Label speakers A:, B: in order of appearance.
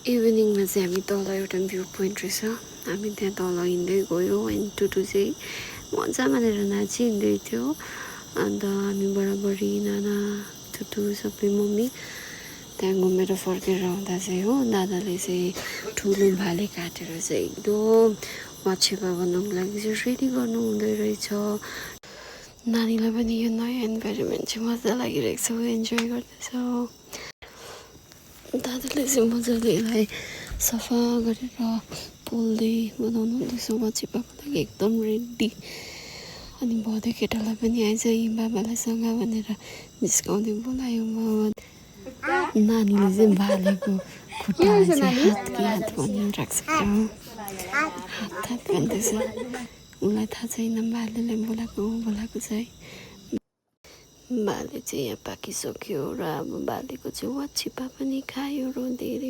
A: इभिनिङमा चाहिँ हामी तल एउटा भ्यू पोइन्ट रहेछ हामी त्यहाँ तल हिँड्दै गयो अनि टुटु चाहिँ मजा मानेर नाचिहिँड्दै थियो अन्त हामी बराबरी नाना टुटु सबै मम्मी त्यहाँ घुमेर फर्केर आउँदा चाहिँ हो दादाले चाहिँ ठुलो भाले काटेर चाहिँ एकदम वाचिपा बनाउनुको लागि चाहिँ रेडी गर्नु हुँदै रहेछ नानीलाई पनि यो नयाँ इन्भाइरोमेन्ट चाहिँ मजा लागिरहेको छ इन्जोय गर्दैछ दादाले चाहिँ मजाले यसलाई सफा गरेर पोल्दै बनाउनु हुँदैछ वाचिपाको लागि एकदम रेडी अनि भदै केटालाई पनि आइज बाबालाई सँग भनेर जिस्काउँदै बोलायो नानीले चाहिँ भालेको खुट्टा हात कि हात भनिरहेको छ हात भन्दैछ उसलाई थाहा छैन भालेलाई बोलाएको छ है भाले चाहिँ यहाँ पाकिसक्यो र अब भालेको चाहिँ वाचिपा पनि खायो र धेरै